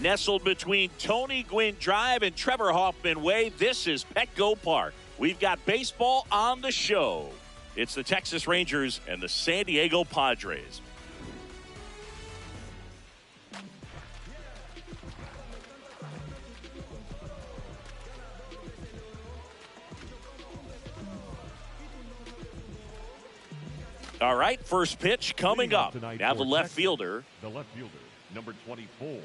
Nestled between Tony Gwynn Drive and Trevor Hoffman Way, this is Petco Park. We've got baseball on the show. It's the Texas Rangers and the San Diego Padres. All right, first pitch coming up. Now the left fielder. The left fielder, number 24.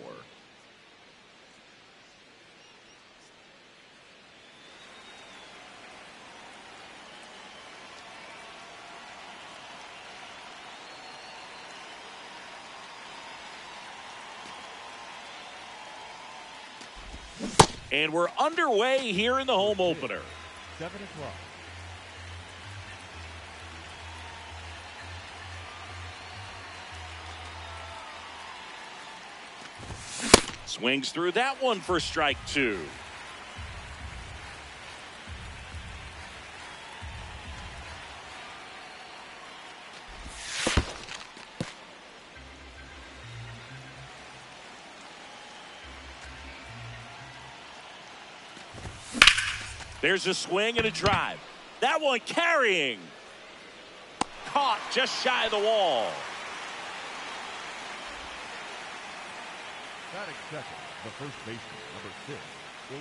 And we're underway here in the home opener. 7 o'clock. Swings through that one for strike 2. There's a swing and a drive. That one carrying. Caught just shy of the wall. Batting second, the first baseman, number 6,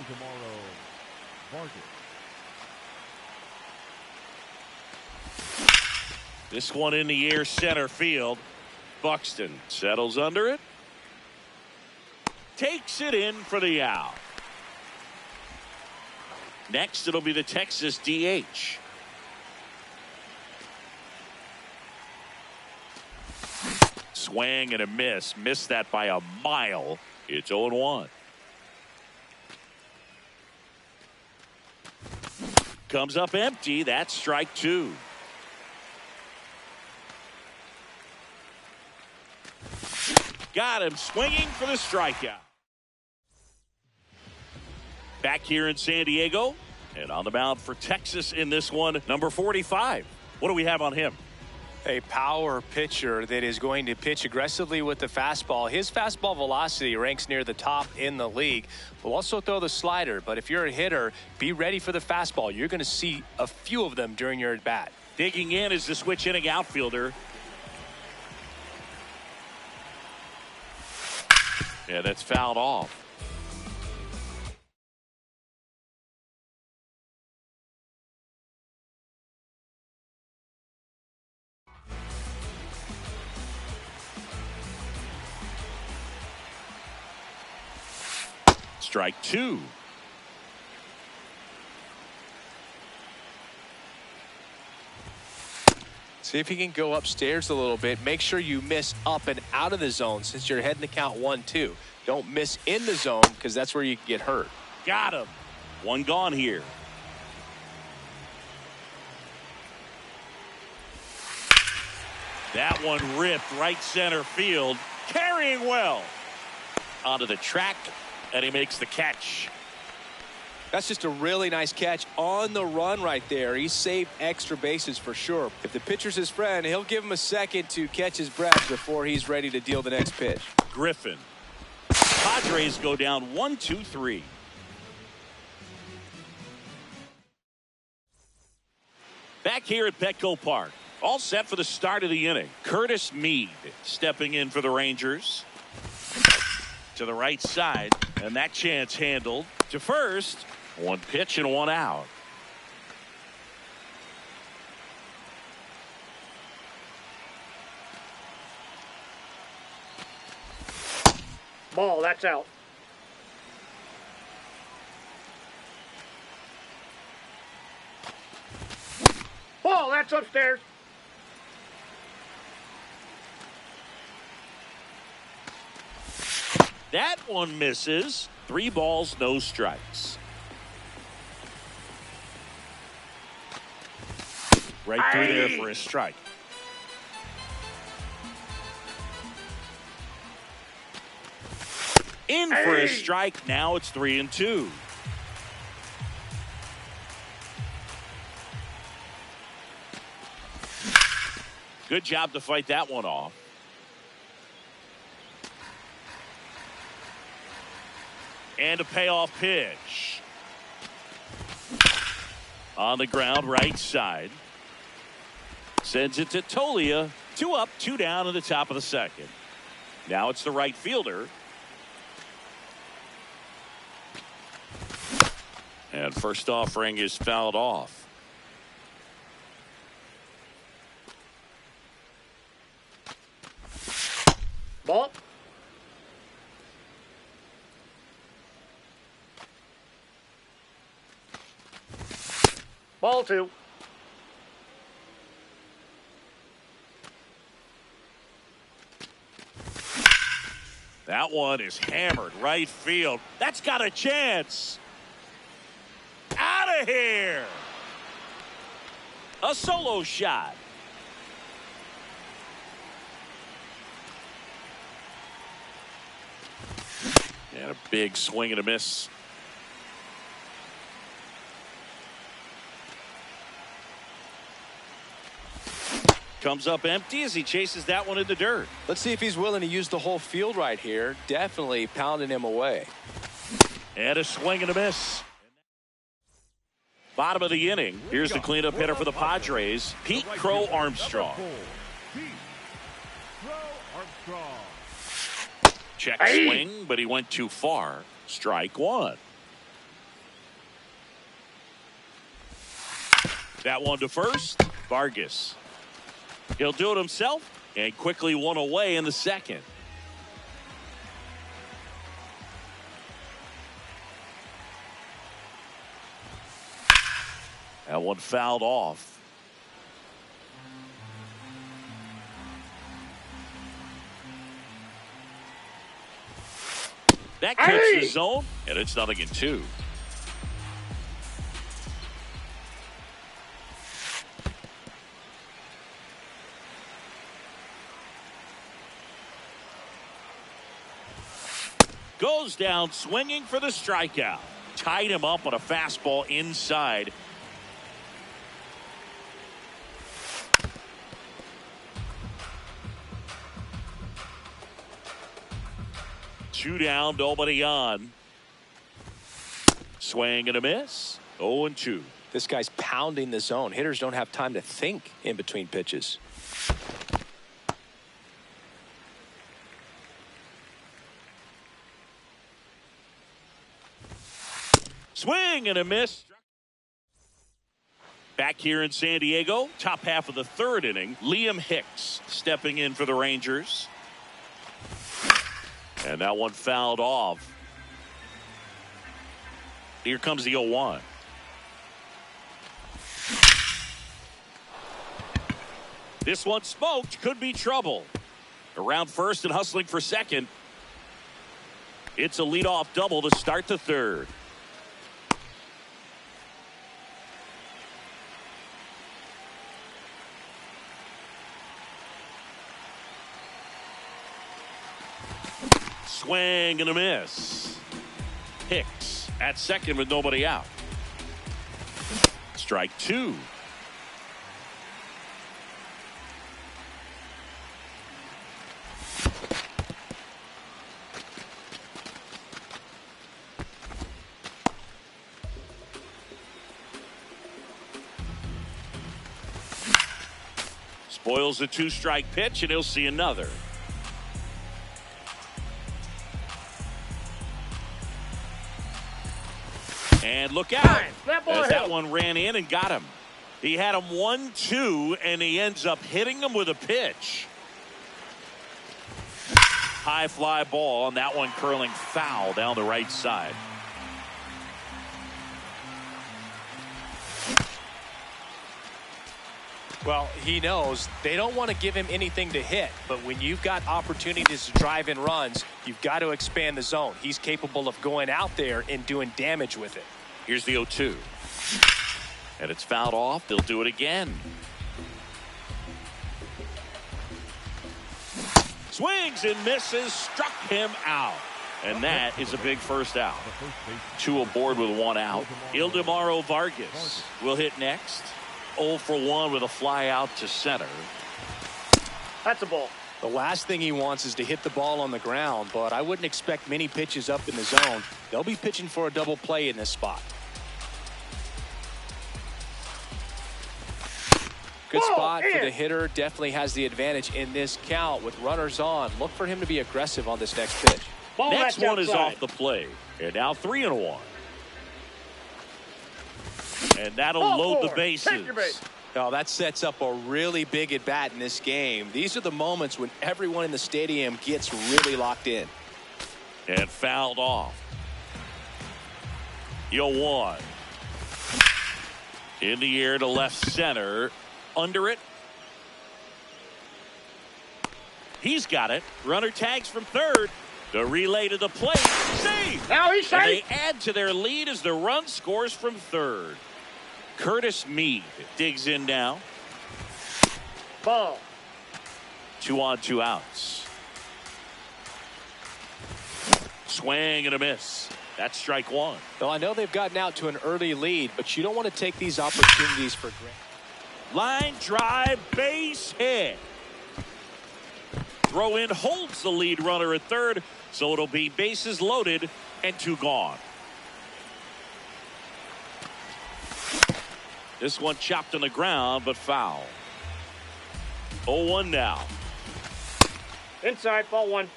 Tomorrow Vargas. This one in the air, center field. Buxton settles under it. Takes it in for the out. Next, it'll be the Texas DH. Swing and a miss. Missed that by a mile. It's 0-1. Comes up empty. That's strike 2. Got him swinging for the strikeout. Back here in San Diego, and on the mound for Texas in this one, number 45. What do we have on him? A power pitcher that is going to pitch aggressively with the fastball. His fastball velocity ranks near the top in the league. Will also throw the slider, but if you're a hitter, be ready for the fastball. You're going to see a few of them during your at-bat. Digging in is the switch hitting outfielder. Yeah, that's fouled off. Strike 2. See if you can go upstairs a little bit. Make sure you miss up and out of the zone since you're heading to count 1-2. Don't miss in the zone because that's where you can get hurt. Got him. One gone here. That one ripped right center field. Carrying well. Onto the track. And he makes the catch. That's just a really nice catch on the run right there. He saved extra bases for sure. If the pitcher's his friend, he'll give him a second to catch his breath before he's ready to deal the next pitch. Griffin. Padres go down 1-2-3. Back here at Petco Park. All set for the start of the inning. Curtis Mead stepping in for the Rangers. To the right side, and that chance handled to first. One pitch and one out. Ball, that's out. Ball, that's upstairs. That one misses. 3 balls, no strikes. Right through there for a strike. In for a strike. Now it's 3-2. Good job to fight that one off. And a payoff pitch. On the ground, right side. Sends it to Tolia. 2 up, 2 down in the top of the second. Now it's the right fielder. And first offering is fouled off. Ball. Ball 2. That one is hammered right field. That's got a chance. Out of here. A solo shot. And a big swing and a miss. Comes up empty as he chases that one in the dirt. Let's see if he's willing to use the whole field right here. Definitely pounding him away. And a swing and a miss. Bottom of the inning. Here's the cleanup hitter for the Padres, Pete Crow Armstrong. Pete Crow Armstrong. Check swing, but he went too far. Strike 1. That one to first. Vargas. He'll do it himself and quickly one away in the second. That one fouled off. That kicks the zone, and it's 0-2. Goes down swinging for the strikeout. Tied him up on a fastball inside. Two down, nobody on. Swing and a miss. 0-2. This guy's pounding the zone. Hitters don't have time to think in between pitches. Swing and a miss. Back here in San Diego, top half of the third inning, Liam Hicks stepping in for the Rangers. And that one fouled off. Here comes the 0-1. This one smoked, could be trouble. Around first and hustling for second. It's a leadoff double to start the third. Swing and a miss. Hicks at second with nobody out. Strike 2. Spoils the 2-strike pitch, and he'll see another. And look out, as that one ran in and got him. He had him 1-2, and he ends up hitting him with a pitch. High fly ball, and that one curling foul down the right side. Well, he knows they don't want to give him anything to hit, but when you've got opportunities to drive in runs, you've got to expand the zone. He's capable of going out there and doing damage with it. Here's the 0-2. And it's fouled off. They'll do it again. Swings and misses. Struck him out. And that is a big first out. 2 aboard with 1 out. Ildemaro Vargas will hit next. 0 for 1 with a fly out to center. That's a ball. The last thing he wants is to hit the ball on the ground, but I wouldn't expect many pitches up in the zone. They'll be pitching for a double play in this spot. Good spot for the hitter. Definitely has the advantage in this count with runners on. Look for him to be aggressive on this next pitch. Next one is off the plate. And now 3-1. And that'll load the bases. Now that sets up a really big at bat in this game. These are the moments when everyone in the stadium gets really locked in. And fouled off. 0-1. In the air to left center. Under it. He's got it. Runner tags from third. The relay to the plate. Save! Now he's safe. And they add to their lead as the run scores from third. Curtis Mead digs in now. Ball. 2 on, 2 outs. Swing and a miss. That's strike one. Well, I know they've gotten out to an early lead, but you don't want to take these opportunities for granted. Line drive, base hit. Throw in holds the lead runner at third, so it'll be bases loaded and 2 gone. This one chopped on the ground, but foul. 0-1 now. Inside, ball 1.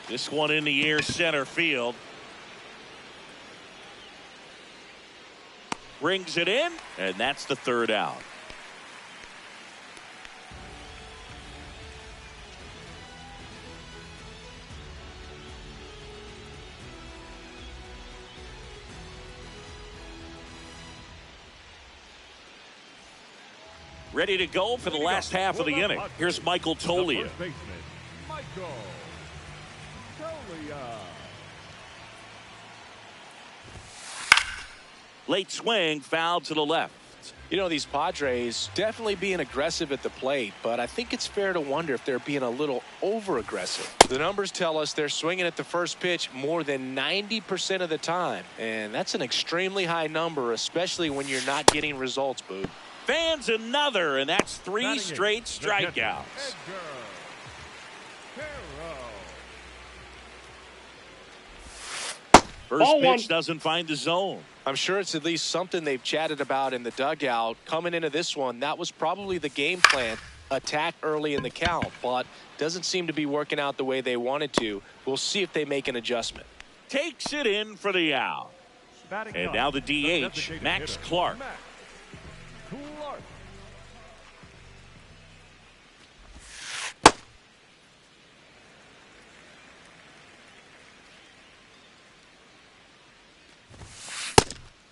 This one in the air center field. Brings it in, and that's the 3rd out. Ready to go for the last half of the inning. Here's Michael Toglia. First baseman, Michael Toglia. Late swing, foul to the left. You know, these Padres definitely being aggressive at the plate, but I think it's fair to wonder if they're being a little over-aggressive. The numbers tell us they're swinging at the first pitch more than 90% of the time, and that's an extremely high number, especially when you're not getting results, Boo. Fans another, and that's 3 straight strikeouts. First pitch doesn't find the zone. I'm sure it's at least something they've chatted about in the dugout. Coming into this one, that was probably the game plan. Attack early in the count, but doesn't seem to be working out the way they wanted to. We'll see if they make an adjustment. Takes it in for the out. And now the DH, Max Clark.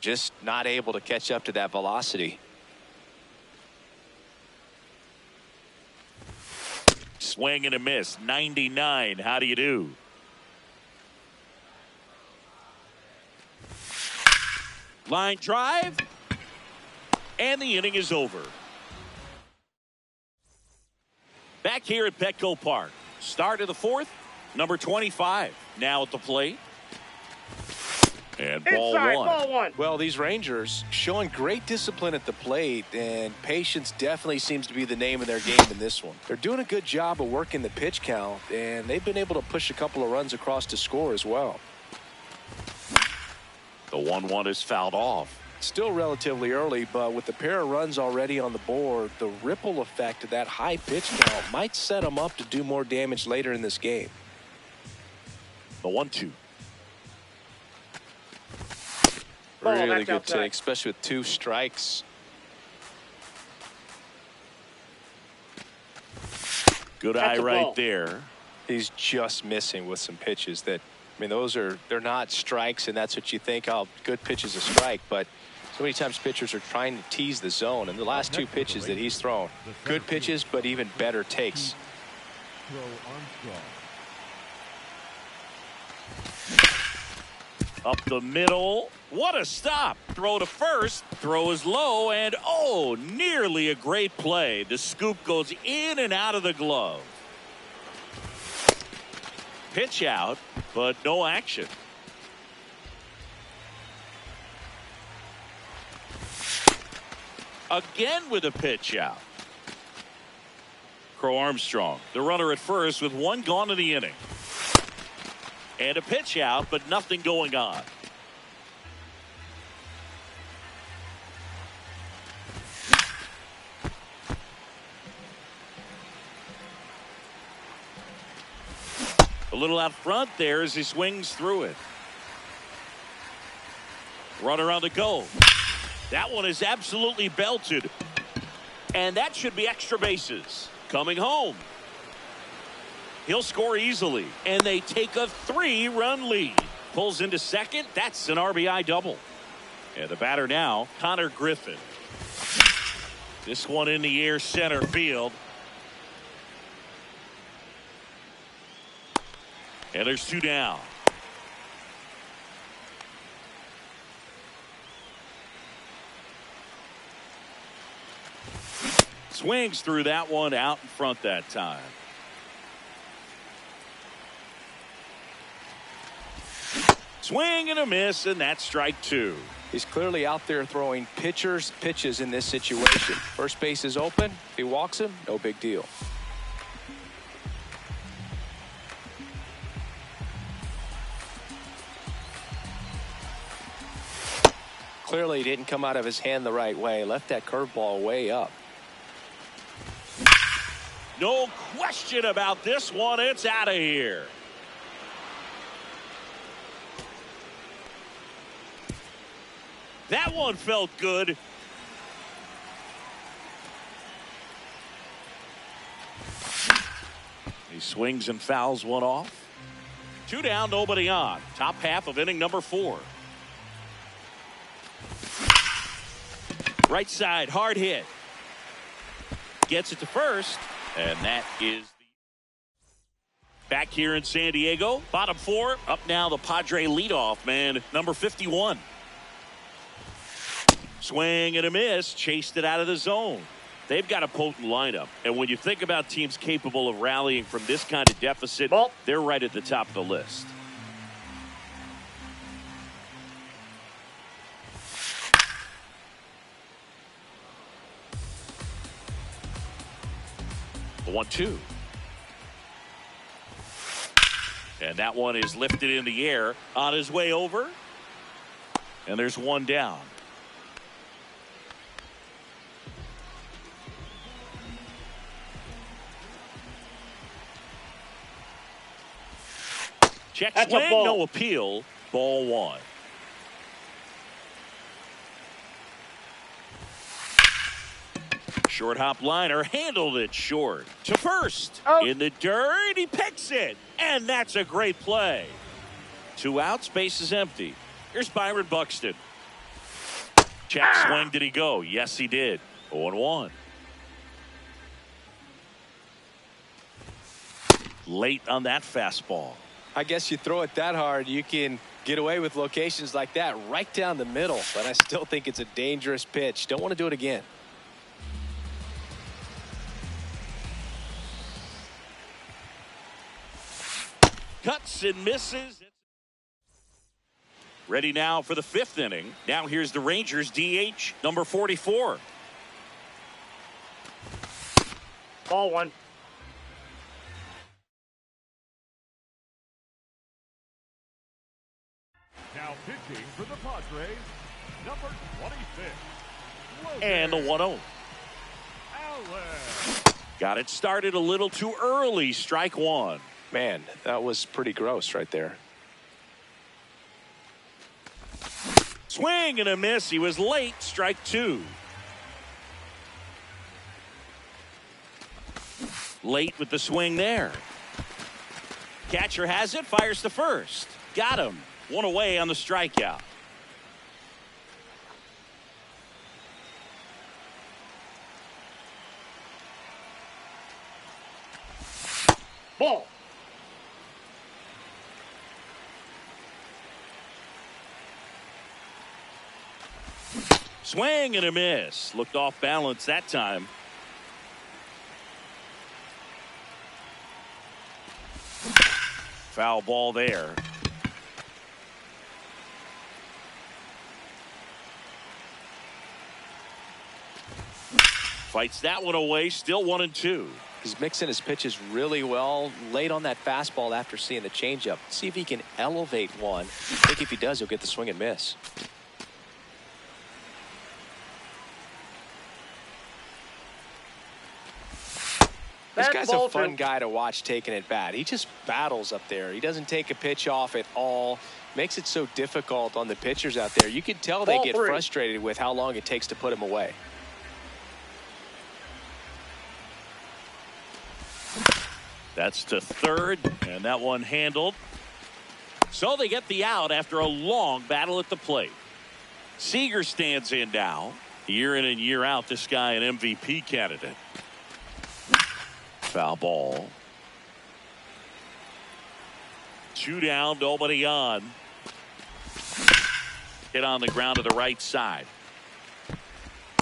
Just not able to catch up to that velocity. Swing and a miss. 99. How do you do? Line drive. And the inning is over. Back here at Petco Park. Start of the 4th. Number 25 now at the plate. And ball Inside, 1. ball 1. Well, these Rangers showing great discipline at the plate, and patience definitely seems to be the name of their game in this one. They're doing a good job of working the pitch count, and they've been able to push a couple of runs across to score as well. The 1-1 is fouled off. Still relatively early, but with the pair of runs already on the board, the ripple effect of that high pitch count might set them up to do more damage later in this game. The 1-2. Really good take, especially with 2 strikes. Good eye right there. He's just missing with some pitches that, I mean, they're not strikes, and that's what you think, oh, good pitch is a strike, but so many times pitchers are trying to tease the zone, and the last 2 pitches that he's thrown, good pitches, but even better takes. Up the middle. What a stop. Throw to first. Throw is low, and oh, nearly a great play. The scoop goes in and out of the glove. Pitch out, but no action. Again with a pitch out. Crow Armstrong, the runner at first with one gone in the inning. And a pitch out, but nothing going on. A little out front there as he swings through it. Runner on the go. That one is absolutely belted. And that should be extra bases. Coming home. He'll score easily. And they take a 3-run lead. Pulls into second. That's an RBI double. And the batter now, Connor Griffin. This one in the air center field. And there's 2 down. Swings through that one out in front that time. Swing and a miss, and that's strike 2. He's clearly out there throwing pitchers pitches in this situation. First base is open. If he walks him, no big deal. Clearly didn't come out of his hand the right way. Left that curveball way up. No question about this one. It's out of here. That one felt good. He swings and fouls one off. 2 down, nobody on. Top half of inning number 4. Right side, hard hit. Gets it to first, and that is back here in San Diego. Bottom 4, up now the Padre leadoff man, number 51. Swing and a miss, chased it out of the zone. They've got a potent lineup, and when you think about teams capable of rallying from this kind of deficit, they're right at the top of the list. The 1-2. And that one is lifted in the air on his way over. And there's 1 down. Check swing, no appeal. Ball 1. Short hop liner, handled it short. To first. In the dirt, he picks it. And that's a great play. 2 outs, base is empty. Here's Byron Buxton. Check swing, did he go? Yes, he did. 0-1. Late on that fastball. I guess you throw it that hard, you can get away with locations like that right down the middle. But I still think it's a dangerous pitch. Don't want to do it again. Cuts and misses. Ready now for the 5th inning. Now here's the Rangers DH, number 44. Ball 1. Now pitching for the Padres, number 26. And the 1-0. Got it started a little too early. Strike 1. Man, that was pretty gross right there. Swing and a miss. He was late. Strike 2. Late with the swing there. Catcher has it. Fires to first. Got him. 1 away on the strikeout. Ball. Swing and a miss. Looked off balance that time. Foul ball there. Fights that one away. Still 1-2. He's mixing his pitches really well. Late on that fastball after seeing the changeup. See if he can elevate one. I think if he does, he'll get the swing and miss. This guy's a fun guy to watch taking at bat. He just battles up there. He doesn't take a pitch off at all. Makes it so difficult on the pitchers out there. You can tell they get frustrated with how long it takes to put him away. That's to third, and that one handled. So they get the out after a long battle at the plate. Seager stands in now. Year in and year out, this guy an MVP candidate. Foul ball. 2 down, nobody on. Hit on the ground to the right side.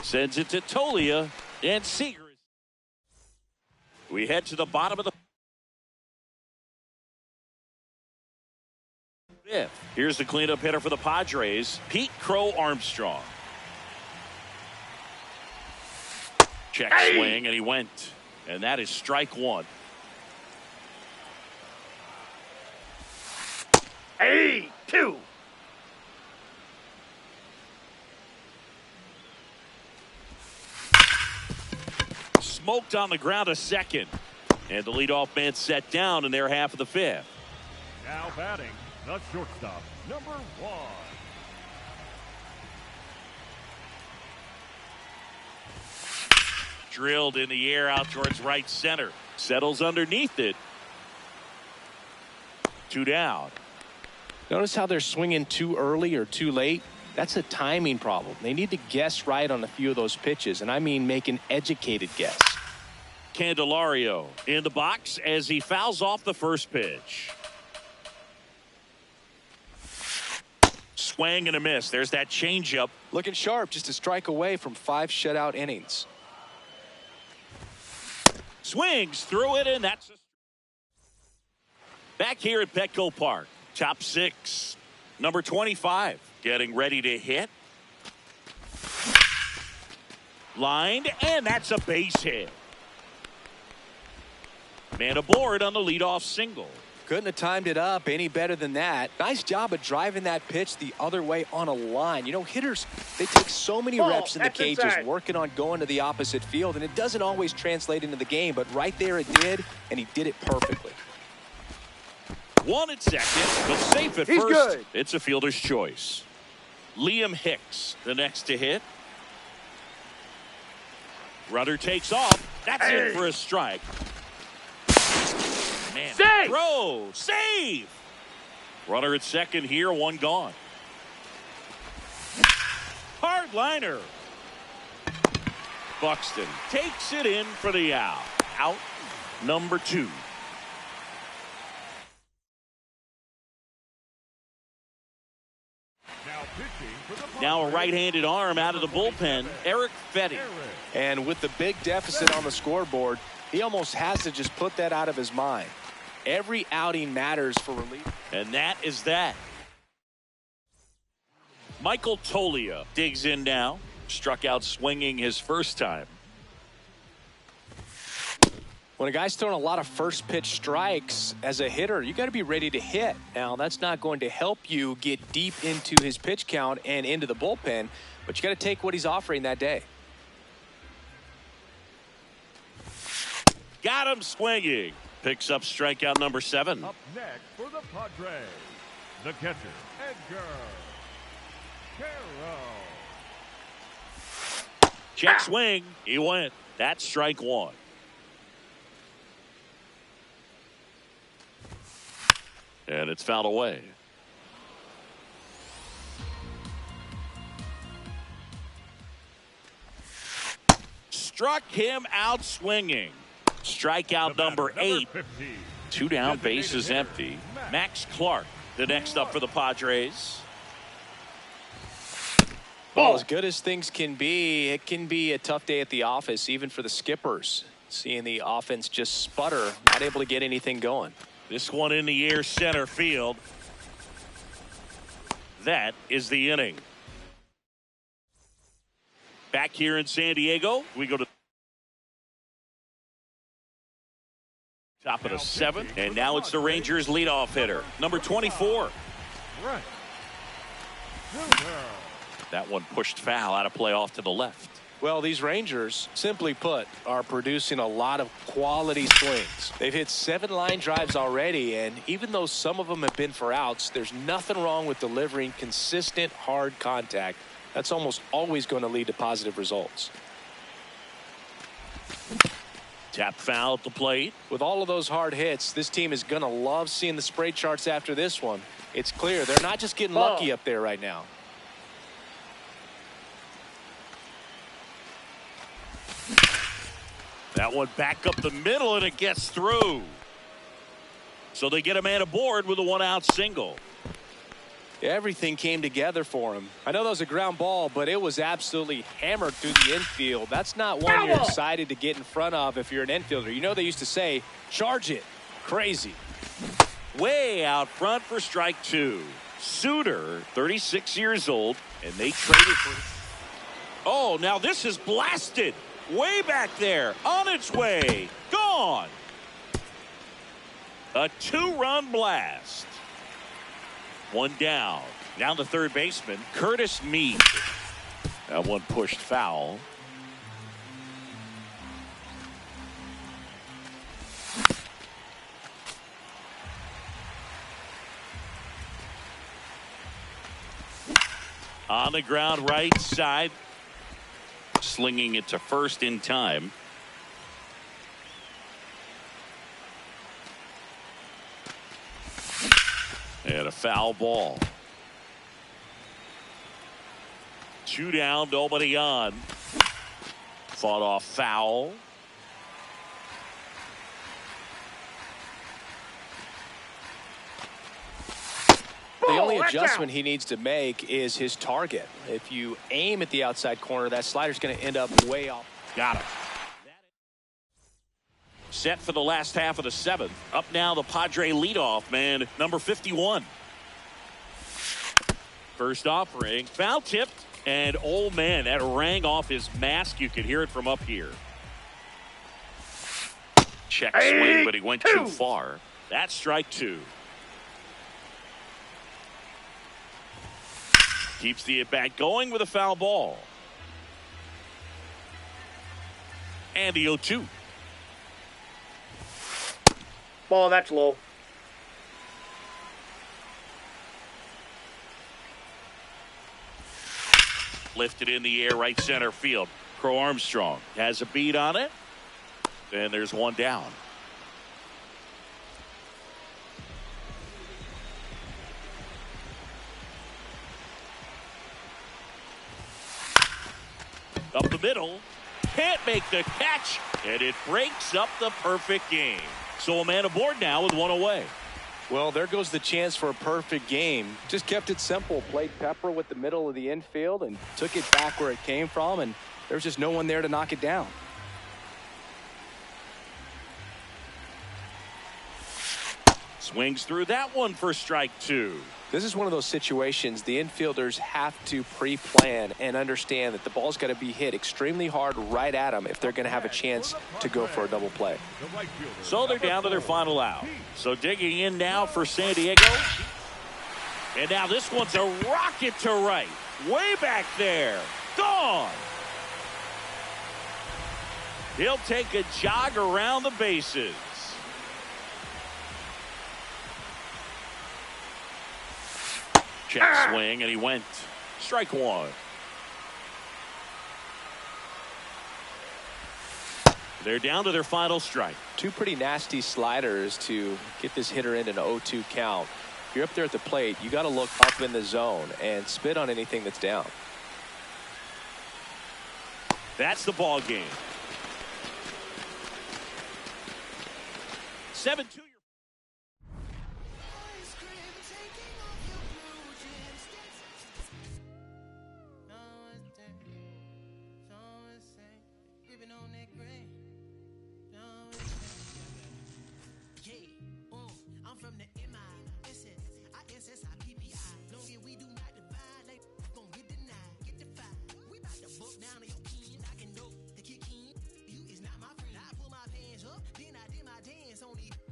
Sends it to Tolia, and Seager. We head to the bottom of the fifth. Here's the cleanup hitter for the Padres, Pete Crow Armstrong. Check swing, and he went. And that is strike one. Hey, 2. Smoked on the ground a second. And the leadoff man set down in their half of the fifth. Now batting, the shortstop, number 1. Drilled in the air out towards right center. Settles underneath it. 2 down. Notice how they're swinging too early or too late. That's a timing problem. They need to guess right on a few of those pitches, and I mean make an educated guess. Candelario in the box as he fouls off the first pitch. Swing and a miss. There's that changeup. Looking sharp, just a strike away from 5 shutout innings. Swings through it, and that's back here at Petco Park. Top 6. Number 25 getting ready to hit. Lined, and that's a base hit. Man aboard on the leadoff single. Couldn't have timed it up any better than that. Nice job of driving that pitch the other way on a line. You know, hitters, they take so many reps in the cages working on going to the opposite field, and it doesn't always translate into the game, but right there it did, and he did it perfectly. 1 at second, but safe at first. Good. It's a fielder's choice. Liam Hicks, the next to hit. Runner takes off. That's in for a strike. Man, save! Throw, save. Runner at second here, 1 gone. Hard liner. Buxton takes it in for the out. Out number 2. Now a right-handed arm out of the bullpen, Eric Fetty. And with the big deficit on the scoreboard, he almost has to just put that out of his mind. Every outing matters for relief. And that is that. Michael Tolia digs in now. Struck out swinging his first time. When a guy's throwing a lot of first pitch strikes as a hitter, you got to be ready to hit. Now, that's not going to help you get deep into his pitch count and into the bullpen, but you got to take what he's offering that day. Got him swinging. Picks up strikeout number 7. Up next for the Padres, the catcher, Edgar Carroll. Check swing. He went. That's strike 1. And it's fouled away. Struck him out swinging. Strikeout number 8. 2 down, base is empty. Max Clark, the next up for the Padres. Well, as good as things can be, it can be a tough day at the office, even for the skippers. Seeing the offense just sputter, not able to get anything going. This one in the air center field. That is the inning. Back here in San Diego, we go to Top of the seventh, and now it's the Rangers' leadoff hitter, number 24. Right. Fielder. That one pushed foul out of play off to the left. Well, these Rangers, simply put, are producing a lot of quality swings. They've hit 7 line drives already, and even though some of them have been for outs, there's nothing wrong with delivering consistent, hard contact. That's almost always going to lead to positive results. Tap foul at the plate. With all of those hard hits, this team is going to love seeing the spray charts after this one. It's clear they're not just getting lucky up there right now. That one back up the middle, and it gets through. So they get a man aboard with a 1-out single. Everything came together for him. I know that was a ground ball, but it was absolutely hammered through the infield. That's not one you're excited to get in front of if you're an infielder. You know they used to say, charge it. Crazy. Way out front for strike 2. Suter, 36 years old, and they traded for... Oh, now this is blasted. Way back there, on its way, gone. A 2-run blast. One down. Now the third baseman, Curtis Mead. That one pushed foul. On the ground, right side. Slinging it to first in time. And a foul ball. 2 down, nobody on. Fought off foul. The only adjustment he needs to make is his target. If you aim at the outside corner, that slider's going to end up way off. Got him. Set for the last half of the 7th. Up now the Padre leadoff man, number 51. First offering, foul tipped, and oh man, that rang off his mask. You could hear it from up here. Check swing, but he went too far. That's strike 2. Keeps the at-bat going with a foul ball. And the 0-2. Ball, that's low. Lifted in the air, right center field. Crow Armstrong has a beat on it. And there's one down. Up the middle, can't make the catch, and it breaks up the perfect game. So a man aboard now with one away. Well, there goes the chance for a perfect game. Just kept it simple. Played pepper with the middle of the infield and took it back where it came from, and there's just no one there to knock it down. Swings through that one for strike 2. This is one of those situations the infielders have to pre-plan and understand that the ball's got to be hit extremely hard right at them if they're going to have a chance to go for a double play. So they're down to their final out. So digging in now for San Diego. And now this one's a rocket to right. Way back there. Gone. He'll take a jog around the bases. Check swing, and he went. Strike 1. They're down to their final strike. 2 pretty nasty sliders to get this hitter in an 0-2 count. If you're up there at the plate, you got to look up in the zone and spit on anything that's down. That's the ball game. 7-2. Then I did my dance on the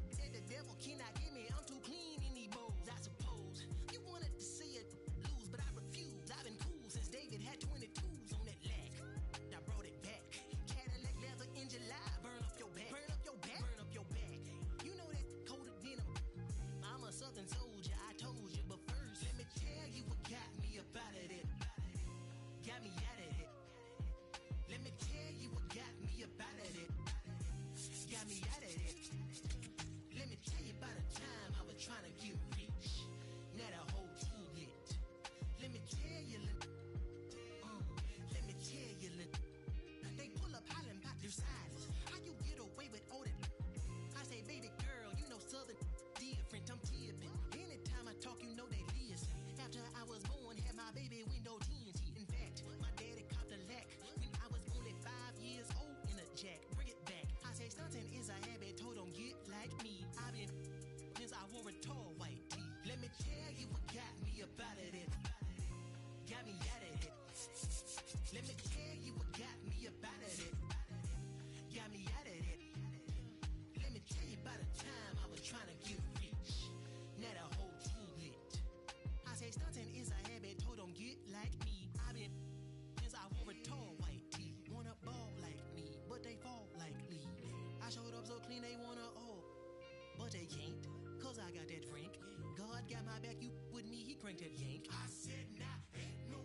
'cause I got that drink. God got my back, you with me, he cranked that yank. I said, nah, ain't no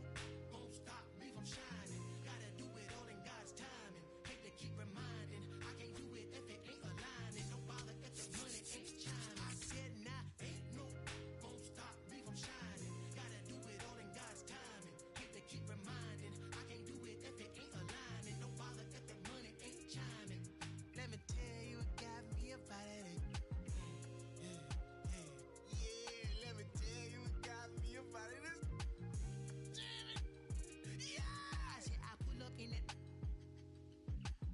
gon' stop me from shining. Gotta do it all in God's timing. Hate to keep reminding, I can't do it if it ain't aligning. No bother if the money ain't chiming. I said, nah, ain't no gon' stop me from shining. Gotta do it all in God's timing. Hate to keep reminding, I can't do it if it ain't aligning. No bother if the money ain't chiming. Let me tell you what got me about it. Yeah, let me tell you what got me about it. Damn it. Yeah! I said I pull up in that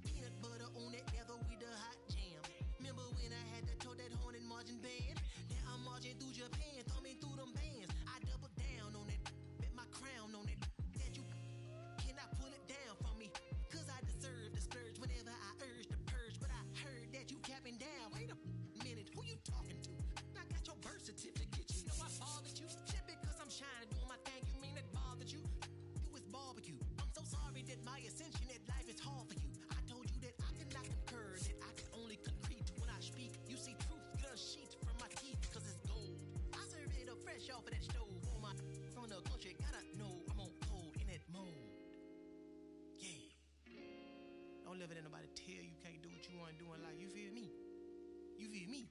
peanut butter on that leather with the hot jam. Remember when I had to tote that horn and marching band? Now I'm marching through Japan, thumbing through them bands. I double down on it, bet my crown on it. That you cannot pull it down from me, 'cause I deserve the splurge whenever I urge the purge. But I heard that you capping down. Wait a minute, who you talking to? I got your birth certificate, you know I bothered you. Just because I'm shining, doing my thing, you mean it bothered you? You was barbecue. I'm so sorry that my ascension at life is hard for you. I told you that I could not concur, that I could only concrete when I speak. You see truth get unsheathed from my teeth, 'cause it's gold. I serve it up fresh off of that stove. On my from the country, gotta know I'm on cold in that mode. Yeah. Don't let nobody tell you can't do what you want to do in life. You feel me? You feel me?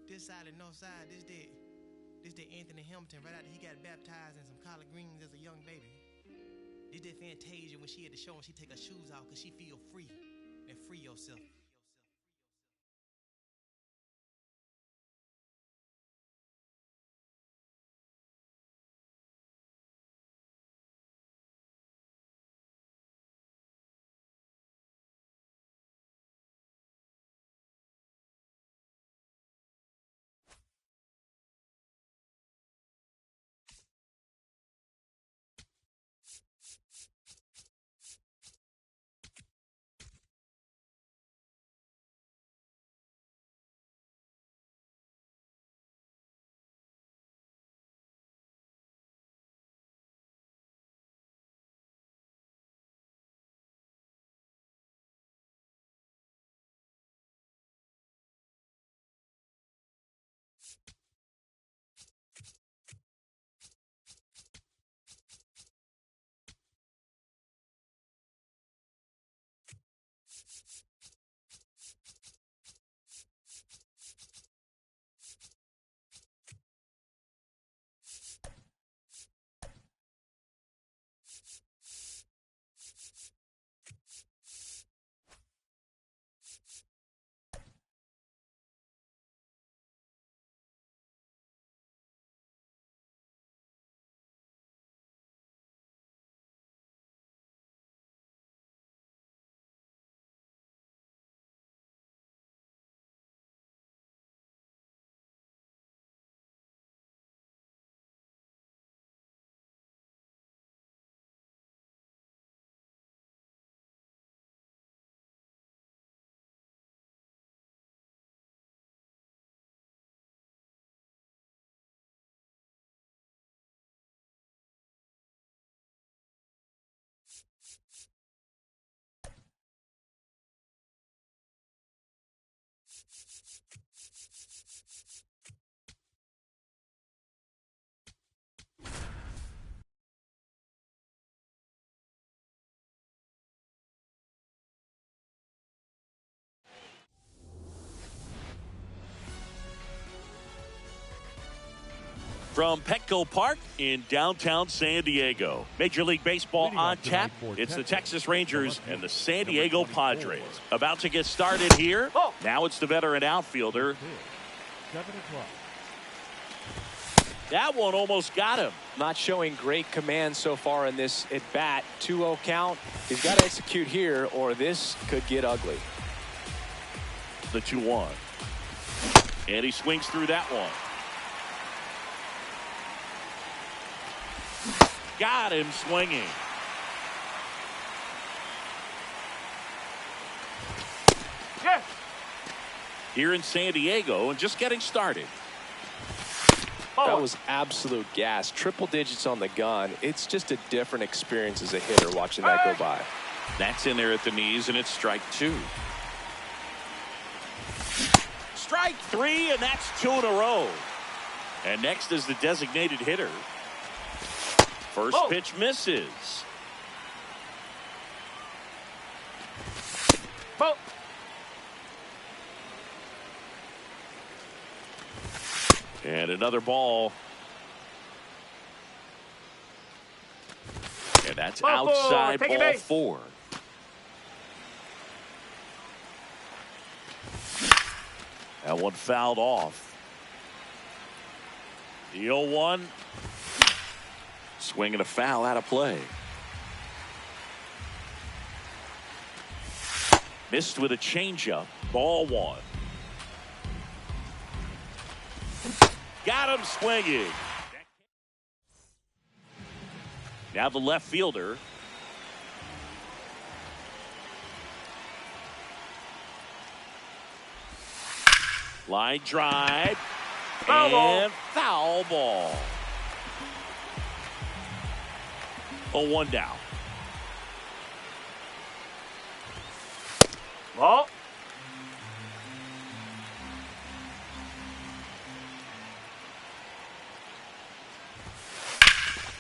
This side of the north side, this that Anthony Hamilton right after he got baptized in some collard greens as a young baby. This that Fantasia when she had to show him she take her shoes off 'cause she feel free. And free yourself. From Petco Park in downtown San Diego. Major League Baseball on tap. It's the Texas Rangers and the San Diego Padres. About to get started here. Now it's the veteran outfielder. 7 o'clock. That one almost got him. Not showing great command so far in this at bat. 2-0 count. He's got to execute here or this could get ugly. The 2-1. And he swings through that one. Got him swinging. Yes. Here in San Diego and just getting started. That was absolute gas. Triple digits on the gun. It's just a different experience as a hitter watching that go by. That's in there at the knees, and it's strike two. Strike three, and that's two in a row. And next is the designated hitter. First pitch misses. Ball. And another ball. And that's Ball outside four. Take a ball base. 4. That one fouled off. The 0-1. Swinging a foul out of play. Missed with a changeup. Ball 1. Got him swinging. Now the left fielder. Line drive. Foul ball. And foul ball. 0-1 down. Ball.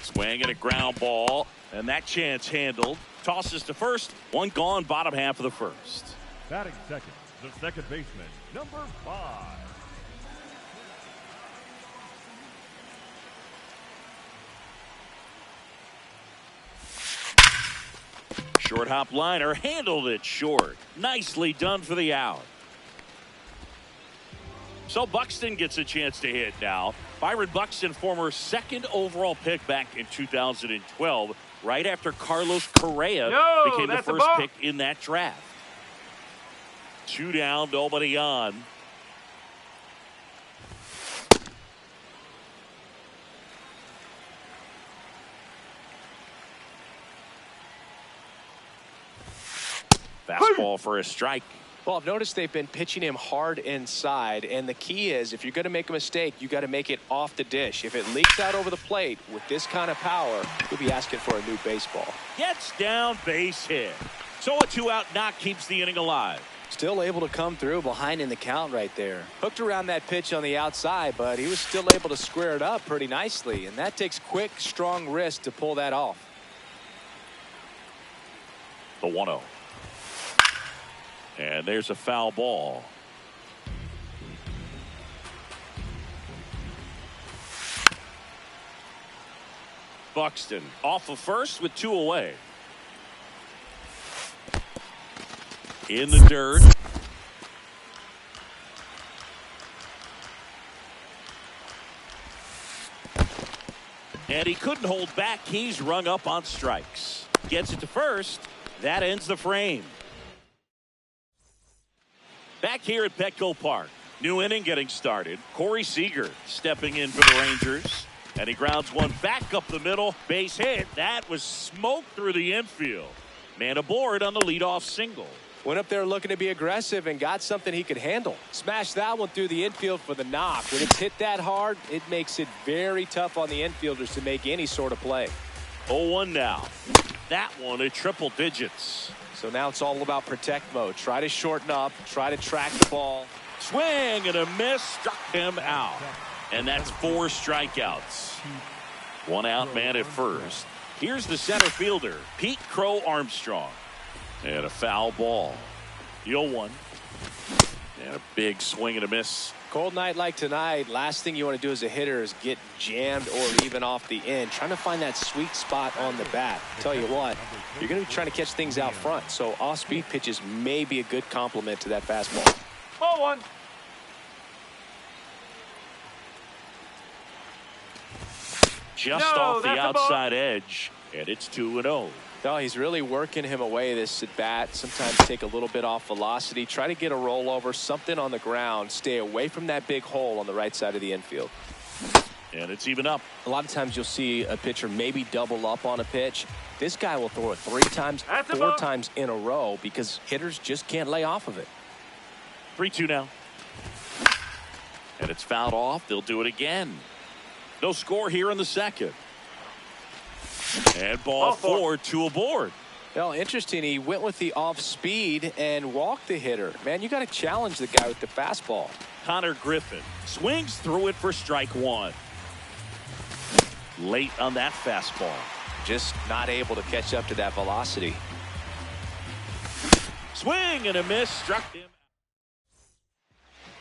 Swing and a ground ball. And that chance handled. Tosses to first. One gone, bottom half of the first. Batting second, the second baseman, number 5. Short hop liner handled it short. Nicely done for the out. So Buxton gets a chance to hit now. Byron Buxton, former second overall pick back in 2012, right after Carlos Correa became the that's a first ball. pick in that draft. 2 down, nobody on. Fastball for a strike. Well, I've noticed they've been pitching him hard inside, and the key is if you're going to make a mistake, you got to make it off the dish. If it leaks out over the plate with this kind of power, you'll be asking for a new baseball. Gets down, base hit. So a 2-out knock keeps the inning alive. Still able to come through behind in the count right there. Hooked around that pitch on the outside, but he was still able to square it up pretty nicely, and that takes quick, strong wrist to pull that off. The 1-0. And there's a foul ball. Buxton off of first with 2 away. In the dirt. And he couldn't hold back. He's rung up on strikes. Gets it to first. That ends the frame. Back here at Petco Park. New inning getting started. Corey Seager stepping in for the Rangers. And he grounds one back up the middle. Base hit. That was smoked through the infield. Man aboard on the leadoff single. Went up there looking to be aggressive and got something he could handle. Smashed that one through the infield for the knock. When it's hit that hard, it makes it very tough on the infielders to make any sort of play. 0-1 now. That one at triple digits. So now it's all about protect mode. Try to shorten up. Try to track the ball. Swing and a miss. Struck him out. And that's 4 strikeouts. 1 out man at first. Here's the center fielder, Pete Crow Armstrong. And a foul ball. The 0-1. And a big swing and a miss. Cold night like tonight, last thing you want to do as a hitter is get jammed or even off the end. Trying to find that sweet spot on the bat. Tell you what, you're going to be trying to catch things out front. So off-speed pitches may be a good complement to that fastball. Ball 1. Just No, off the that's a ball. outside edge. And it's 2-0. No, he's really working him away this at bat. Sometimes take a little bit off velocity. Try to get a rollover, something on the ground. Stay away from that big hole on the right side of the infield. And it's even up. A lot of times you'll see a pitcher maybe double up on a pitch. This guy will throw it 3 times, That's a 4 ball. times in a row because hitters just can't lay off of it. 3-2 now. And it's fouled off. They'll do it again. No score here in the second. And ball 4, 2 aboard. Well, interesting. He went with the off speed and walked the hitter. Man, you got to challenge the guy with the fastball. Connor Griffin swings through it for strike one. Late on that fastball. Just not able to catch up to that velocity. Swing and a miss. Struck him.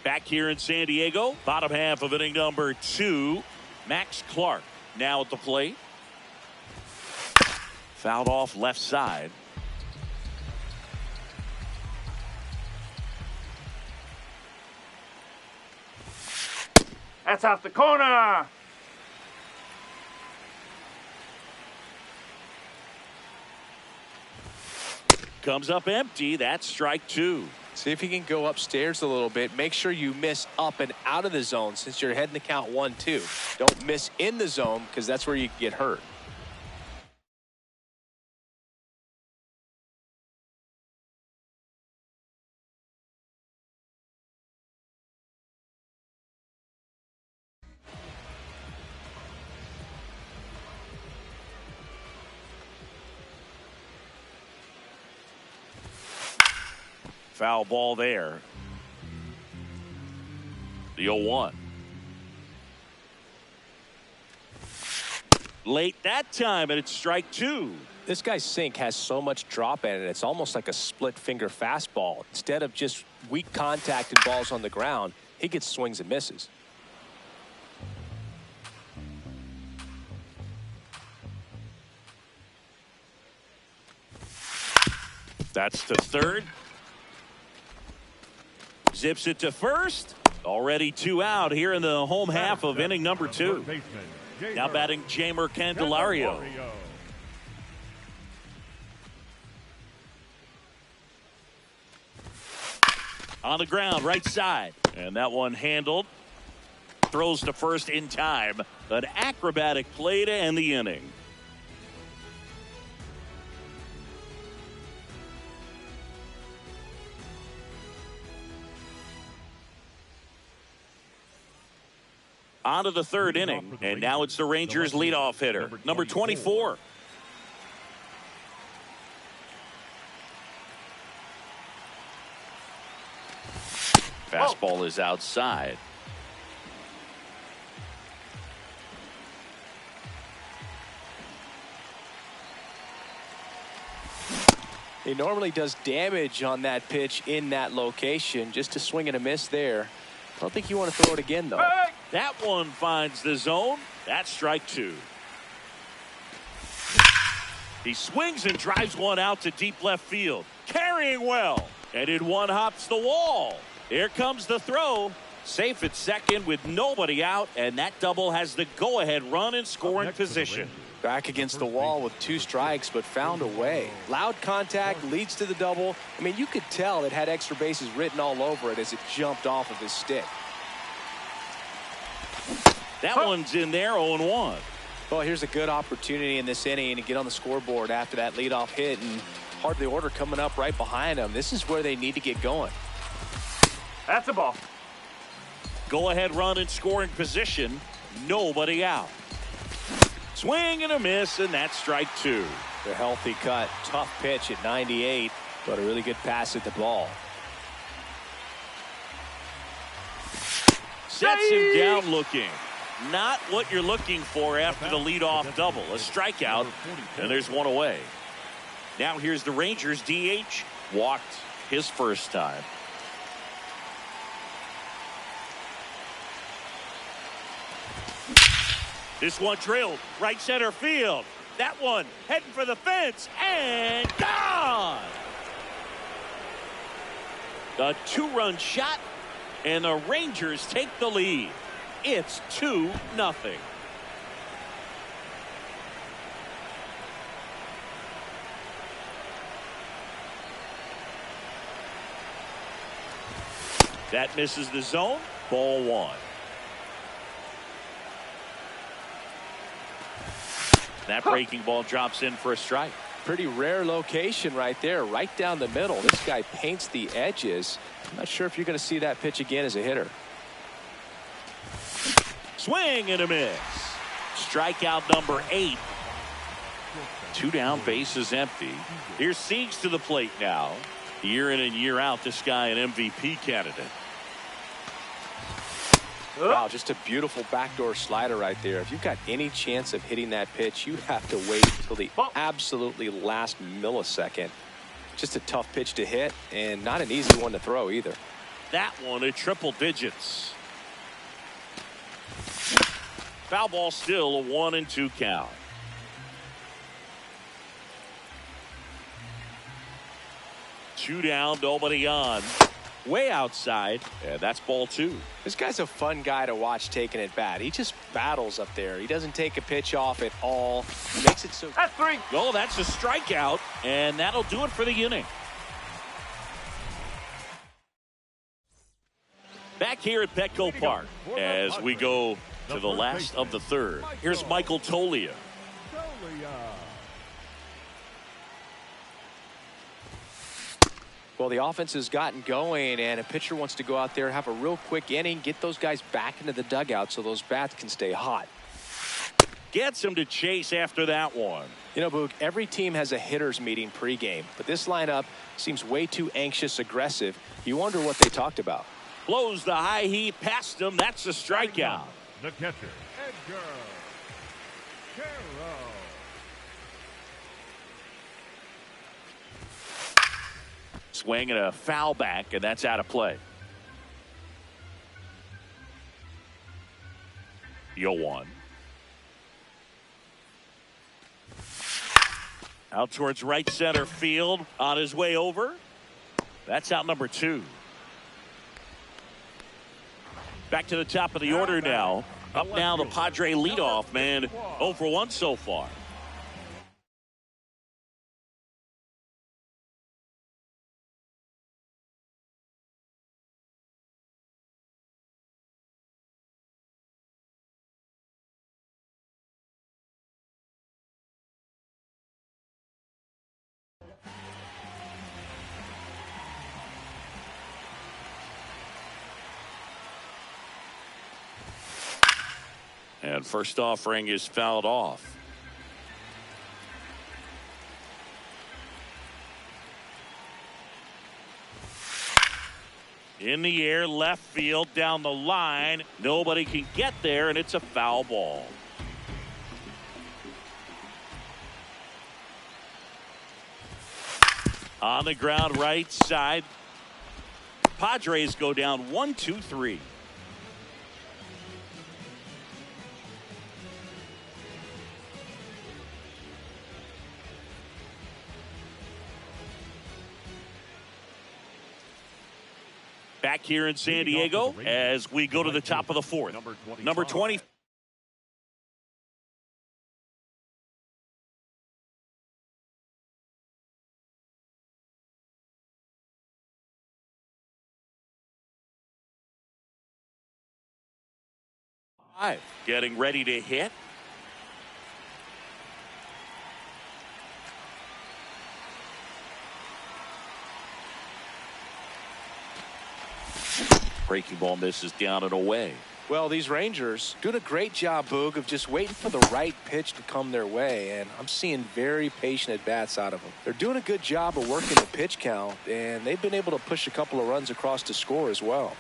Back here in San Diego, bottom half of inning number 2. Max Clark now at the plate. Fouled off left side. That's off the corner. Comes up empty. That's strike 2. See if you can go upstairs a little bit. Make sure you miss up and out of the zone since you're heading the count 1-2. Don't miss in the zone because that's where you can get hurt. Foul ball there. The 0-1. Late that time, and it's strike 2. This guy's sink has so much drop in it. It's almost like a split finger fastball. Instead of just weak contact and balls on the ground, he gets swings and misses. That's to third. Zips it to first. Already 2 out here in the home half of inning number 2. Now batting Jamer Candelario. On the ground, right side. And that one handled. Throws to first in time. An acrobatic play to end the inning. On to the third inning, and now it's the Rangers leadoff hitter, number 24. Fastball is outside. He normally does damage on that pitch in that location. Just a swing and a miss there. I don't think you want to throw it again, though. That one finds the zone. That's strike 2. He swings and drives one out to deep left field. Carrying well. And in one hops the wall. Here comes the throw. Safe at second with nobody out. And that double has the go-ahead run in scoring position. Back against the wall with 2 strikes, but found a way. Loud contact leads to the double. I mean, you could tell it had extra bases written all over it as it jumped off of his stick. That one's in there, 0-1. Well, here's a good opportunity in this inning to get on the scoreboard after that leadoff hit, and hard the order coming up right behind them. This is where they need to get going. That's a ball. Go-ahead run in scoring position. Nobody out. Swing and a miss, and that's strike 2. The healthy cut. Tough pitch at 98, but a really good pass at the ball. Sets him down looking. Not what you're looking for after the leadoff double. A strikeout, and there's one away. Now here's the Rangers DH. Walked his first time. This one drilled right center field. That one heading for the fence and gone. A 2-run shot, and the Rangers take the lead. It's 2-0. That misses the zone. Ball 1. That breaking ball drops in for a strike. Pretty rare location right there, right down the middle. This guy paints the edges. I'm not sure if you're going to see that pitch again as a hitter. Swing and a miss. Strikeout number 8. 2 down, bases empty. Here's Siegs to the plate now. Year in and year out, this guy an MVP candidate. Wow, just a beautiful backdoor slider right there. If you've got any chance of hitting that pitch, you have to wait until the absolutely last millisecond. Just a tough pitch to hit and not an easy one to throw either. That one at triple digits. Foul ball, still a 1-2 count. Two down, nobody on. Way outside, and that's ball 2. This guy's a fun guy to watch taking at bat. He just battles up there. He doesn't take a pitch off at all. He makes it so. That's 3. Oh, that's a strikeout, and that'll do it for the inning. Back here at Petco Park as we go to the last of the third. Here's Michael Toglia. Well, the offense has gotten going, and a pitcher wants to go out there, have a real quick inning, get those guys back into the dugout so those bats can stay hot. Gets him to chase after that one. You know, Boog, every team has a hitters meeting pregame, but this lineup seems way too anxious, aggressive. You wonder what they talked about. Blows the high heat past him. That's a strikeout. The catcher, Edgar Carroll. Swing and a foul back, and that's out of play. Yohan. Out towards right center field on his way over. That's out number 2. Back to the top of the order now. Up now the Padre leadoff man. 0 for 1 so far. And first offering is fouled off. In the air, left field, down the line. Nobody can get there, and it's a foul ball. On the ground, right side. Padres go down 1-2-3. Back here in San Diego as we go to the top of the fourth. Number 20. Getting ready to hit. Breaking ball misses down and away. Well, these Rangers doing a great job, Boog, of just waiting for the right pitch to come their way, and I'm seeing very patient at-bats out of them. They're doing a good job of working the pitch count, and they've been able to push a couple of runs across to score as well.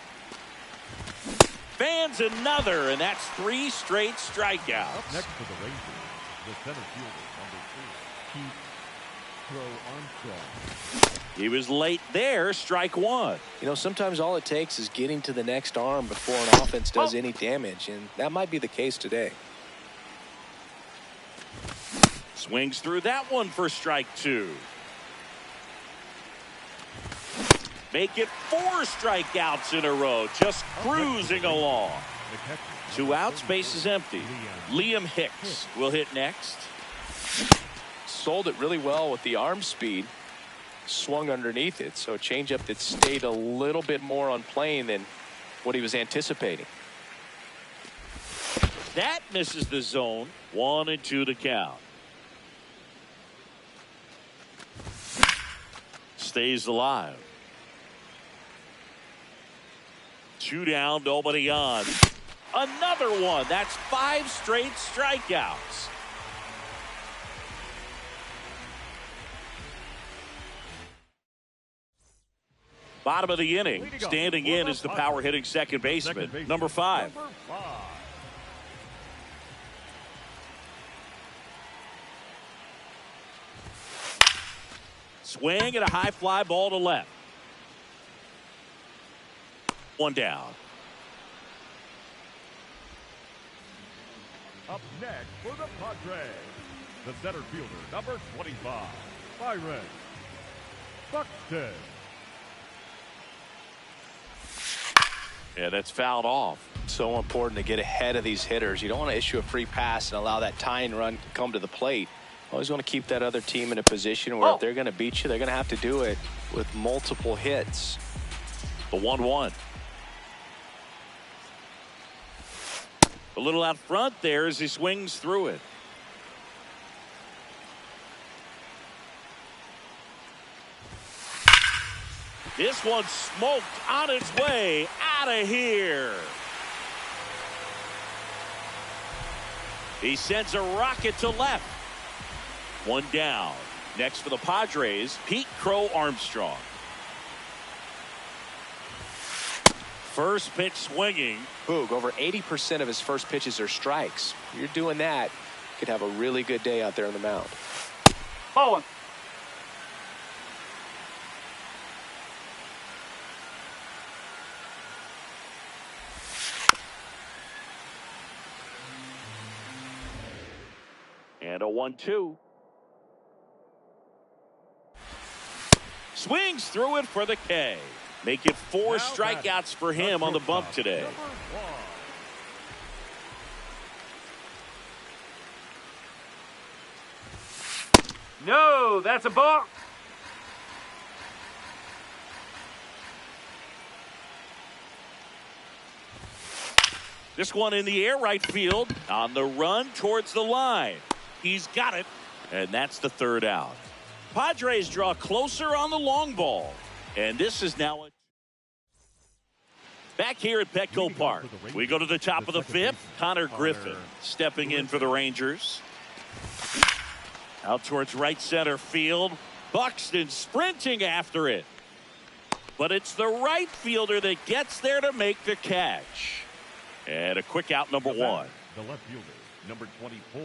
Fans another, and that's 3 straight strikeouts. Up next to the Rangers, the center fielder, number 2, Keith Crow Armstrong. He was late there, strike 1. You know, sometimes all it takes is getting to the next arm before an offense does any damage, and that might be the case today. Swings through that one for strike 2. Make it 4 strikeouts in a row, just cruising along. 2 outs, base is empty. Liam Hicks will hit next. Sold it really well with the arm speed. Swung underneath it, so a changeup that stayed a little bit more on plane than what he was anticipating. That misses the zone. 1-2 to count. Stays alive. 2 down, nobody on. Another one. That's 5 straight strikeouts. Bottom of the inning. Standing in is the power hitting second baseman, number 5. Swing and a high fly ball to left. One down. Up next for the Padres, the center fielder, number 25, Byron Buxton. Yeah, that's fouled off. So important to get ahead of these hitters. You don't want to issue a free pass and allow that tying run to come to the plate. Always want to keep that other team in a position where if they're going to beat you, they're going to have to do it with multiple hits. The 1-1. A little out front there as he swings through it. This one smoked on its way out of here. He sends a rocket to left. One down. Next for the Padres, Pete Crow Armstrong. First pitch swinging. Boog, over 80% of his first pitches are strikes. You're doing that, you could have a really good day out there on the mound. Ball one. And a 1-2. Swings through it for the K. Make it 4 strikeouts for him on the bump today. No, that's a balk. This one in the air, right field, on the run towards the line. He's got it, and that's the third out. Padres draw closer on the long ball, and this is now a... Back here at Petco Park, we go to the top of the 5th. Connor Griffin stepping in for the Rangers. Out towards right center field. Buxton sprinting after it. But it's the right fielder that gets there to make the catch. And a quick out, number 1. The left fielder, number 24.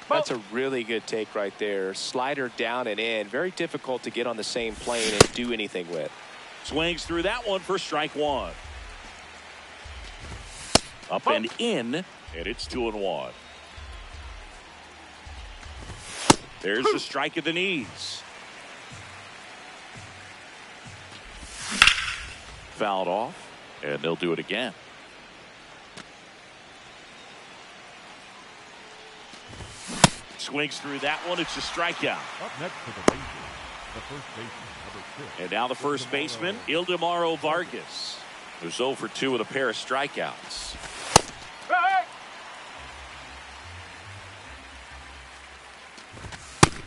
That's a really good take right there. Slider down and in. Very difficult to get on the same plane and do anything with. Swings through that one for strike 1. Up and in, and it's 2-1. There's the strike at the knees. Fouled off, and they'll do it again. Swings through that one. It's a strikeout. Up next for the Rangers, the first baseman, number 6. And now the first baseman, Ildemaro Vargas, who's 0 for 2 with a pair of strikeouts. Hey!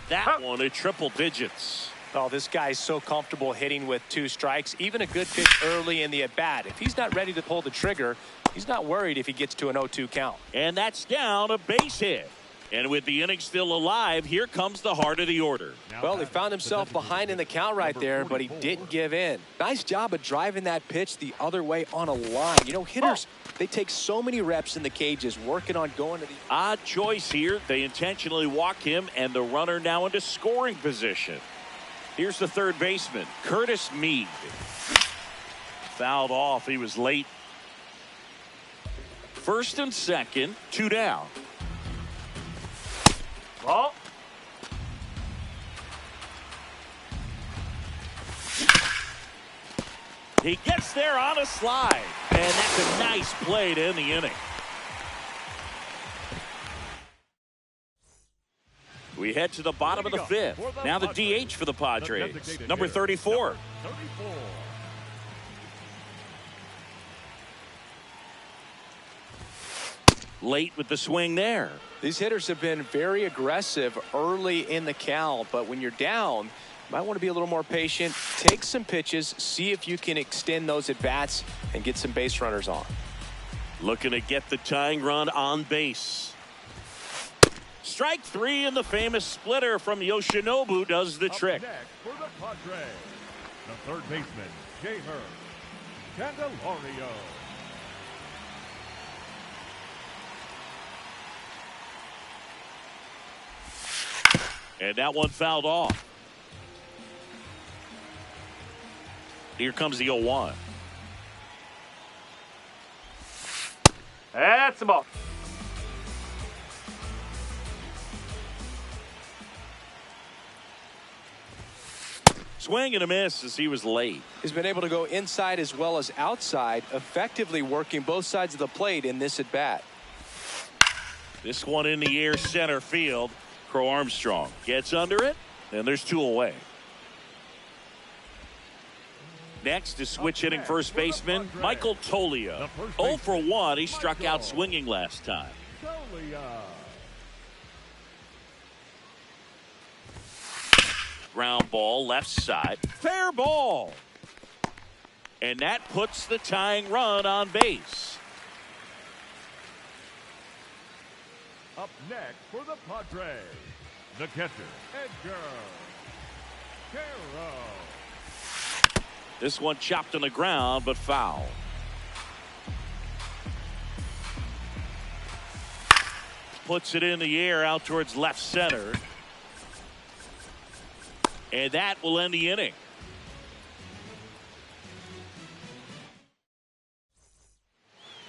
That one at triple digits. Oh, this guy's so comfortable hitting with 2 strikes. Even a good pitch early in the at-bat. If he's not ready to pull the trigger, he's not worried if he gets to an 0-2 count. And that's down, a base hit. And with the inning still alive, here comes the heart of the order. Well, he found himself behind in the count right there, but he didn't give in. Nice job of driving that pitch the other way on a line. You know, hitters, they take so many reps in the cages working on going to the... Odd choice here. They intentionally walk him, and the runner now into scoring position. Here's the third baseman, Curtis Mead. Fouled off. He was late. First and second, 2 down. Ball. He gets there on a slide, and that's a nice play to end the inning. We head to the bottom of the 5th. Now the DH for the Padres, number 34. Late with the swing there. These hitters have been very aggressive early in the count, but when you're down, you might want to be a little more patient. Take some pitches, see if you can extend those at-bats and get some base runners on. Looking to get the tying run on base. Strike three, and the famous splitter from Yoshinobu does the trick. Up next for the Padres, the third baseman, Candelario. And that one fouled off. Here comes the 0-1. That's the ball. Swing and a miss as he was late. He's been able to go inside as well as outside, effectively working both sides of the plate in this at bat. This one in the air, center field. Crow Armstrong gets under it, and there's two away. Next is switch hitting first baseman Michael Toglia. 0 for 1. He struck out swinging last time. Ground ball left side. Fair ball. And that puts the tying run on base. Up next for the Padres, the catcher, Edgar Quero. This one chopped on the ground, but foul. Puts it in the air out towards left center. And that will end the inning.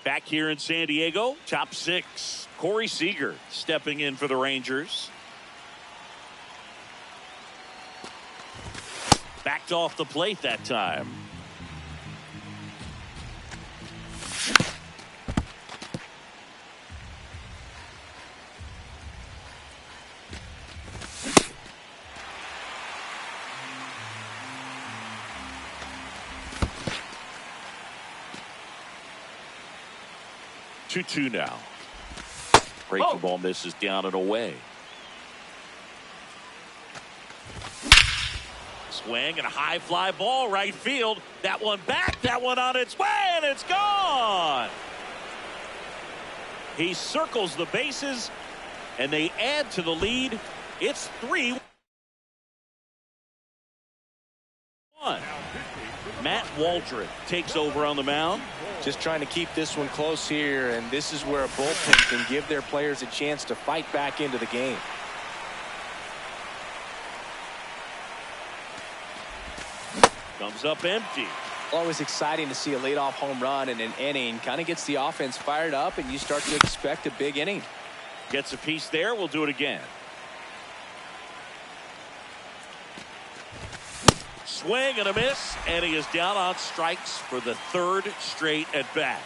Back here in San Diego, top six. Corey Seager stepping in for the Rangers. Backed off the plate that time. Two now. Breaking ball misses down and away. Swing and a high fly ball right field. That one back, that one on its way, and it's gone. He circles the bases, and they add to the lead. It's 3-1. Matt Waldron takes over on the mound. Just trying to keep this one close here, and this is where a bullpen can give their players a chance to fight back into the game. Comes up empty. Always exciting to see a leadoff home run in an inning. Kind of gets the offense fired up, and you start to expect a big inning. Gets a piece there. We'll do it again. Swing and a miss, and he is down on strikes for the third straight at bat.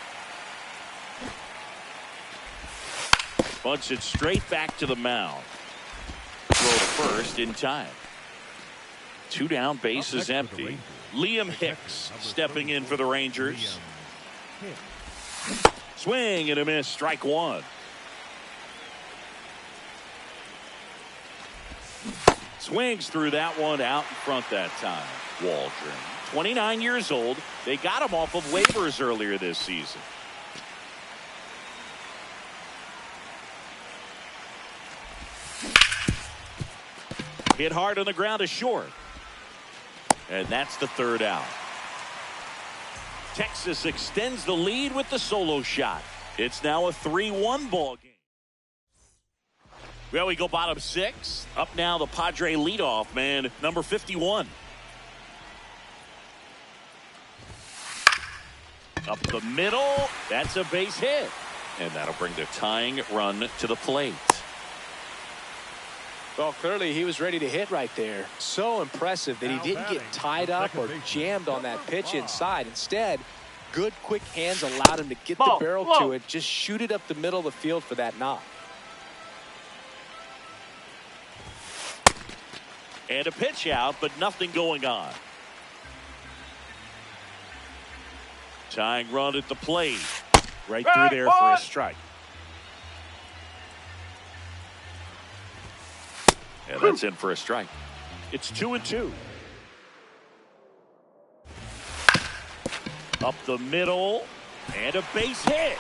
Bunts it straight back to the mound. Throw to first in time. Two down, base is empty. Liam Hicks stepping in for the Rangers. Swing and a miss, strike one. Swings through that one out in front that time. Waldron, 29 years old. They got him off of waivers earlier this season. Hit hard on the ground to short. And that's the third out. Texas extends the lead with the solo shot. It's now a 3-1 ball game. Well, we go bottom six. Up now the Padre leadoff man, number 51. Up the middle. That's a base hit. And that'll bring the tying run to the plate. Well, clearly he was ready to hit right there. So impressive that he didn't get tied up or jammed on that pitch inside. Instead, good quick hands allowed him to get the barrel to it. Just shoot it up the middle of the field for that knock. And a pitch out, but nothing going on. Tying run at the plate. Right through there for a strike. And that's in for a strike. It's 2-2. Up the middle. And a base hit.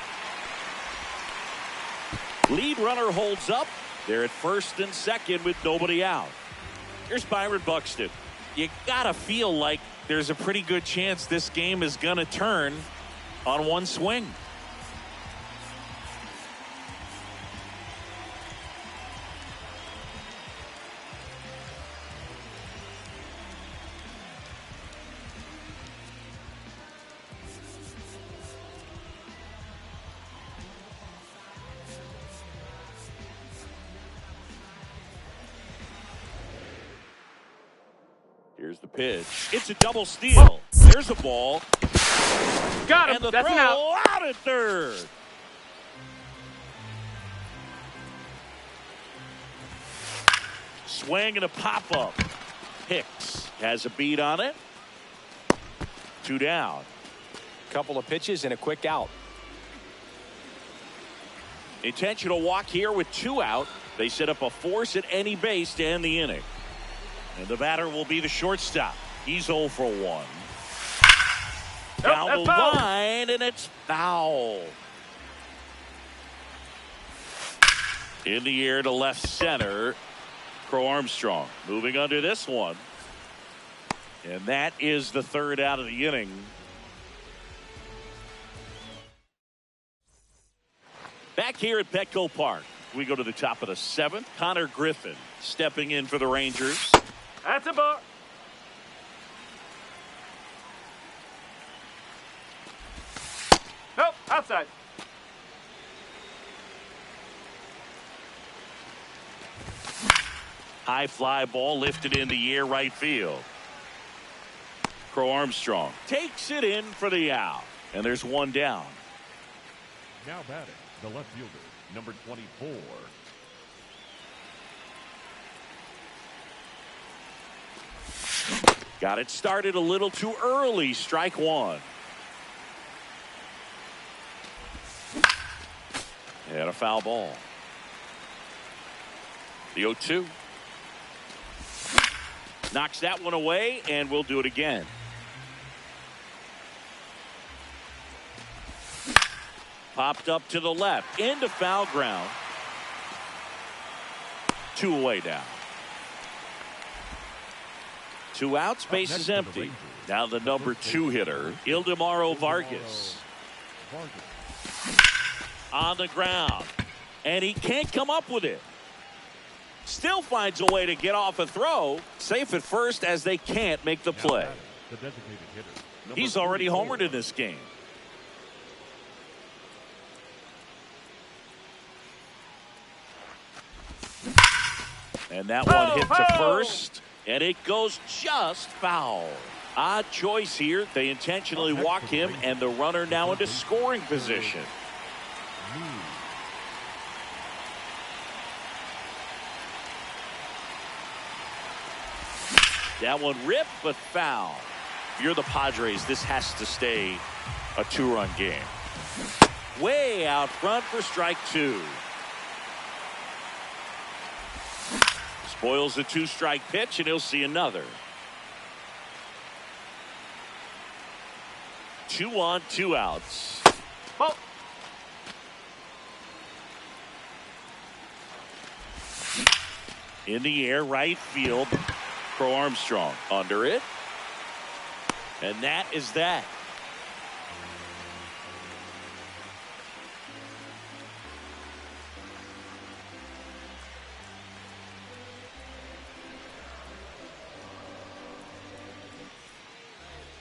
Lead runner holds up. They're at first and second with nobody out. Here's Byron Buxton. You gotta feel like there's a pretty good chance this game is gonna turn on one swing. Here's the pitch. It's a double steal. There's a ball. Got him. And the That's throw an out. out at third. Swing and a pop-up. Hicks has a beat on it. 2 down. Couple of pitches and a quick out. Intentional walk here with 2 out. They set up a force at any base to end the inning. And the batter will be the shortstop. He's 0 for 1. Down the foul. line, and it's foul. In the air to left center. Crow Armstrong moving under this one. And that is the 3rd out of the inning. Back here at Petco Park, we go to the top of the 7th. Connor Griffin stepping in for the Rangers. That's a ball. Nope, outside. High fly ball lifted in the air right field. Crow Armstrong takes it in for the out. And there's 1 down. Now batting, the left fielder, number 24. Got it started a little too early. Strike 1. And a foul ball. The 0-2. Knocks that one away, and we'll do it again. Popped up to the left. Into foul ground. 2 away now. 2 outs, base is empty. Now the number 2 hitter, Ildemaro Vargas. On the ground. And he can't come up with it. Still finds a way to get off a throw. Safe at first as they can't make the play. The designated hitter. He's already homered in this game. And that one hit to first. And it goes just foul. Odd choice here. They intentionally walk him, and the runner now into scoring position. That one ripped, but foul. If you're the Padres, this has to stay a 2-run game. Way out front for strike 2. Spoils the 2-strike pitch, and he'll see another. 2 on, 2 outs. Ball. In the air, right field. Crow Armstrong under it. And that is that.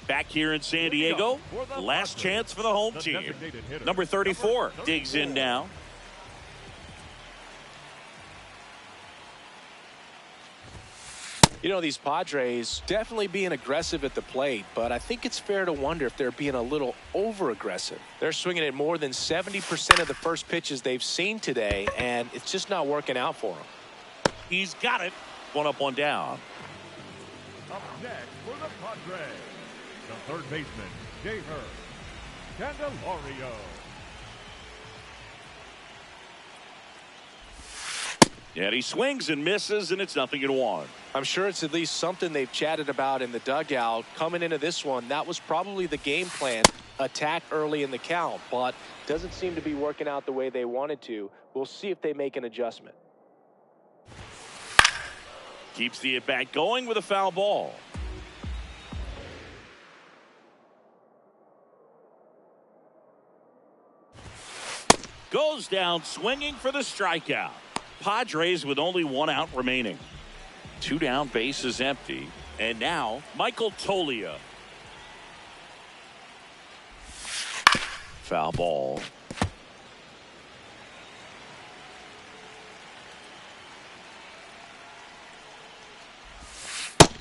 Back here in San Diego, last chance for the home team. Number 34 digs in now. You know, these Padres definitely being aggressive at the plate, but I think it's fair to wonder if they're being a little over-aggressive. They're swinging at more than 70% of the first pitches they've seen today, and it's just not working out for them. He's got it. 1 up, 1 down. Up next for the Padres, the third baseman, Javier Candelario. And he swings and misses, and it's 0-1. I'm sure it's at least something they've chatted about in the dugout. Coming into this one, that was probably the game plan. Attack early in the count, but doesn't seem to be working out the way they wanted to. We'll see if they make an adjustment. Keeps the at-bat going with a foul ball. Goes down swinging for the strikeout. Padres with only 1 out remaining. 2 down, base is empty. And now Michael Toglia. Foul ball.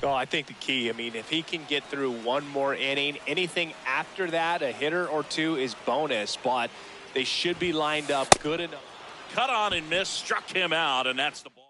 Oh, I think the key, if he can get through one more inning, anything after that, a hitter or two is bonus, but they should be lined up good enough. Cut on and miss, struck him out, and that's the ball.